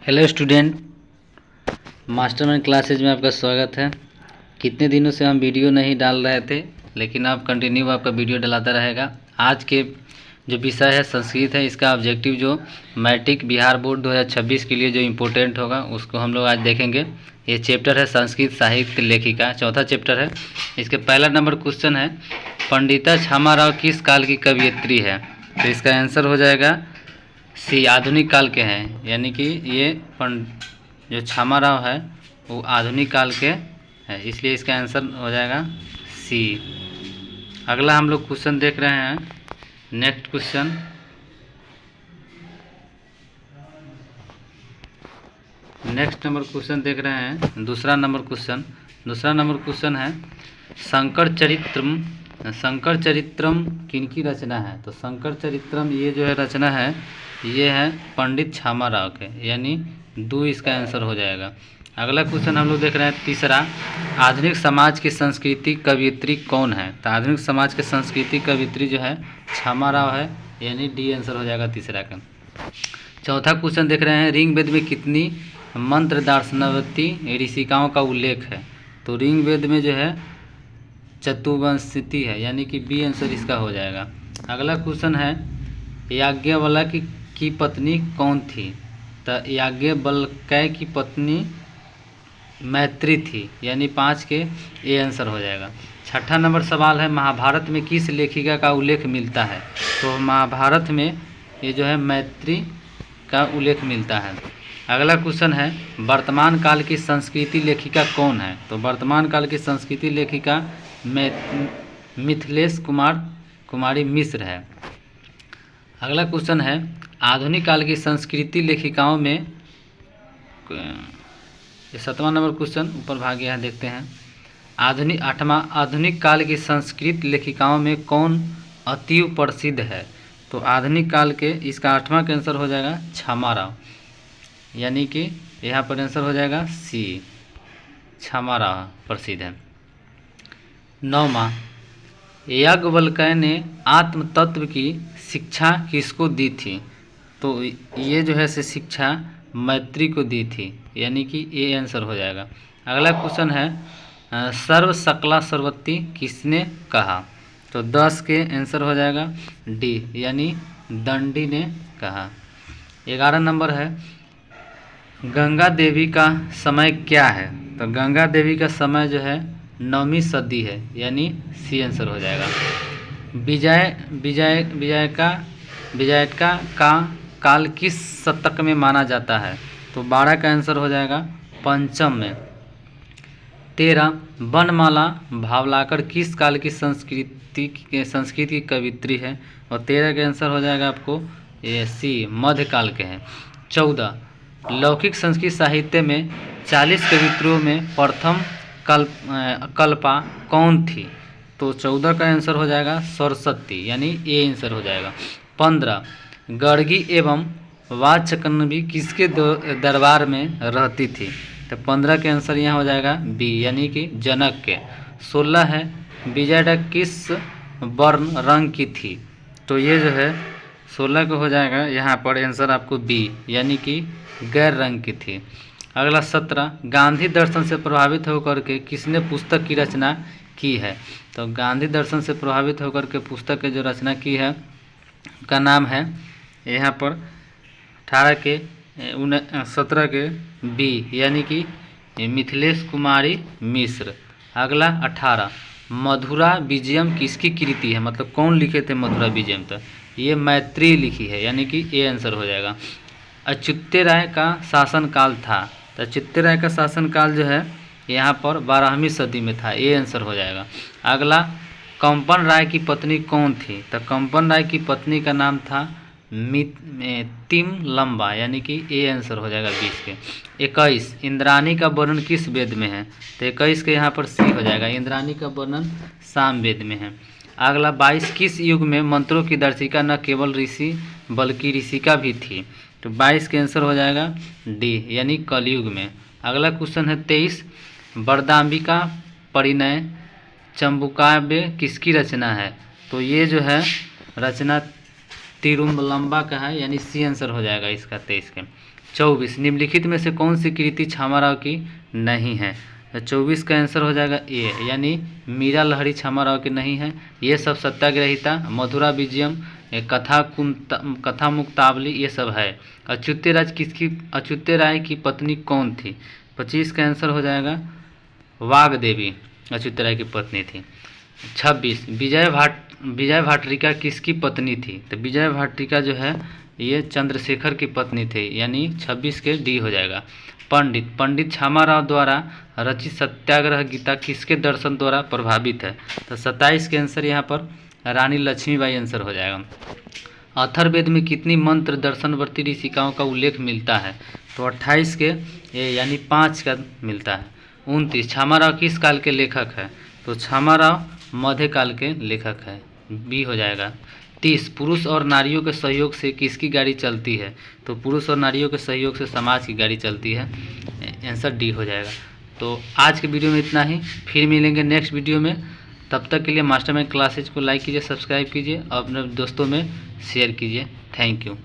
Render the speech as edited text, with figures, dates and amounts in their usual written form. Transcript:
Hello student, mastermind classes में आपका स्वागत है। कितने दिनों से हम वीडियो नहीं डाल रहे थे, लेकिन अब कंटिन्यू आपका वीडियो डलाता रहेगा। आज के जो विषय है संस्कृत है, इसका ऑब्जेक्टिव जो मैट्रिक बिहार बोर्ड 2026 के लिए जो इम्पोर्टेंट होगा उसको हम लोग आज देखेंगे। ये चैप्टर है संस्कृत साहित्य लेखिका, चौथा चैप्टर है। इसके पहला नंबर क्वेश्चन है, पंडिता छामा राव किस काल की कवयित्री है? तो इसका आंसर हो जाएगा सी, आधुनिक काल के हैं। यानी कि ये जो छामा राव है वो आधुनिक काल के है, इसलिए इसका आंसर हो जाएगा सी। अगला हम लोग क्वेश्चन देख रहे हैं। Next question, next number question देख रहे हैं। दूसरा नंबर क्वेश्चन है, शंकर चरित्रम किनकी रचना है? तो शंकर चरित्रम ये जो है रचना है, ये है पंडित छामा राव के, यानी दो इसका आंसर हो जाएगा। अगला क्वेश्चन हम लोग देख रहे हैं तीसरा, आधुनिक समाज की संस्कृति कवयित्री कौन है? तो आधुनिक समाज के संस्कृति कवयित्री जो है छामा राव है, यानी डी आंसर हो जाएगा तीसरा का। चौथा क्वेश्चन देख रहे हैं, ऋग्वेद में कितनी मंत्र दार्शनिक ऋषिकाओं का उल्लेख है? तो ऋग्वेद में जो है चतुर्विंशति है, यानी कि बी आंसर इसका हो जाएगा। अगला क्वेश्चन है, याज्ञवल्क्य की पत्नी कौन थी? तो याज्ञवल्क्य की पत्नी मैत्री थी, यानी 5 के ए आंसर हो जाएगा। छठा नंबर सवाल है, महाभारत में किस लेखिका का उल्लेख मिलता है? तो महाभारत में ये जो है मैत्री का उल्लेख मिलता है। अगला क्वेश्चन है, वर्तमान काल की संस्कृति लेखिका कौन है? तो वर्तमान काल की संस्कृति लेखिका मिथिलेश कुमारी मिश्र है। अगला क्वेश्चन है, आधुनिक काल की संस्कृति लेखिकाओं में, ये 7वां नंबर क्वेश्चन ऊपर भाग गया है, देखते हैं। आधुनिक काल की संस्कृत लेखिकाओं में कौन अतीव प्रसिद्ध है? तो आधुनिक काल के इसका 8वां का आंसर हो जाएगा छामा राव, यानी कि यहाँ पर आंसर हो जाएगा सी, छामा राव प्रसिद्ध है। 9वां, याज्ञवल्क्य ने आत्म तत्व की शिक्षा किसको दी थी? तो ये जो है से शिक्षा मैत्री को दी थी, यानी कि ए आंसर हो जाएगा। अगला क्वेश्चन है, सर्व सकला सरस्वती किसने कहा? तो 10 के आंसर हो जाएगा डी, यानी दंडी ने कहा। 11 नंबर है, गंगा देवी का समय क्या है? तो गंगा देवी का समय जो है 9वीं सदी है, यानी सी आंसर हो जाएगा। विजयका का काल किस शतक में माना जाता है? तो 12 का आंसर हो जाएगा पंचम में। 13, वनमाला भावलाकर किस काल की संस्कृत की कवयित्री है? और 13 का आंसर हो जाएगा आपको ये सी, मध्यकाल के हैं। 14, लौकिक संस्कृत साहित्य में 40 कवित्रियों में प्रथम कल्पा कौन थी? तो 14 का आंसर हो जाएगा सरस्वती, यानी ए आंसर हो जाएगा। 15, गर्गी एवं वाचकन्नबी किसके दरबार में रहती थी? तो 15 के आंसर यहाँ हो जाएगा बी, यानी कि जनक के। 16 है, विजयडा किस वर्ण रंग की थी? तो ये जो है 16 को हो जाएगा यहाँ पर आंसर आपको बी, यानी कि गैर रंग की थी। अगला 17, गांधी दर्शन से प्रभावित होकर के किसने पुस्तक की रचना की है? तो गांधी दर्शन से प्रभावित होकर के पुस्तक की जो रचना की है का नाम है यहाँ पर 17 के बी, यानी कि मिथिलेश कुमारी मिश्र। अगला 18, मधुरा विजयम किसकी कृति है? मतलब कौन लिखे थे मधुरा विजयम? तो ये मैत्री लिखी है, यानी कि ए आंसर हो जाएगा। अच्युत राय का शासनकाल था, तो अच्युत राय का शासनकाल जो है यहाँ पर 12वीं सदी में था, ए आंसर हो जाएगा। अगला, कंपन राय की पत्नी कौन थी? तो कंपन राय की पत्नी का नाम था तिम लंबा, यानी कि ए आंसर हो जाएगा 20 के। 21, इंद्राणी का वर्णन किस वेद में है? तो 21 के यहाँ पर सी हो जाएगा, इंद्राणी का वर्णन साम वेद में है। अगला 22, किस युग में मंत्रों की दर्शिका न केवल ऋषि बल्कि ऋषिका भी थी? तो 22 के आंसर हो जाएगा डी, यानी कलयुग में। अगला क्वेश्चन है 23, वरदाम्बिका परिणय चंबुकाव्य किसकी रचना है? तो ये जो है रचना तिरुमलंबा का है, यानी सी आंसर हो जाएगा इसका 23 के। 24 निम्नलिखित में से कौन सी कृति छामाराव की नहीं है? तो 24 का आंसर हो जाएगा ए, यानी मीरा लहरी छामाराव की नहीं है। ये सब सत्याग्रहिता, मधुरा विजयम, कथा मुक्तावली ये सब है। अच्युत राय की पत्नी कौन थी? 25 का आंसर हो जाएगा वाग देवी अच्युत राय की पत्नी थी। 26 विजय भाटरिका किसकी पत्नी थी? तो विजय भाटरिका जो है ये चंद्रशेखर की पत्नी थी, यानी 26 के डी हो जाएगा। पंडित छामाराव द्वारा रचित सत्याग्रह गीता किसके दर्शन द्वारा प्रभावित है? तो 27 के आंसर यहाँ पर रानी लक्ष्मीबाई आंसर हो जाएगा। अथर्ववेद में कितनी मंत्र दर्शनवर्ती ऋषिकाओं का उल्लेख मिलता है? तो 28 के यानी 5 का मिलता है। 29 छामाराव किस काल के लेखक है? तो छामाराव मध्यकाल के लेखक है, बी हो जाएगा। 30 पुरुष और नारियों के सहयोग से किसकी गाड़ी चलती है? तो पुरुष और नारियों के सहयोग से समाज की गाड़ी चलती है, आंसर डी हो जाएगा। तो आज के वीडियो में इतना ही, फिर मिलेंगे नेक्स्ट वीडियो में। तब तक के लिए मास्टरमाइंड क्लासेज को लाइक कीजिए, सब्सक्राइब कीजिए और अपने दोस्तों में शेयर कीजिए। Thank you.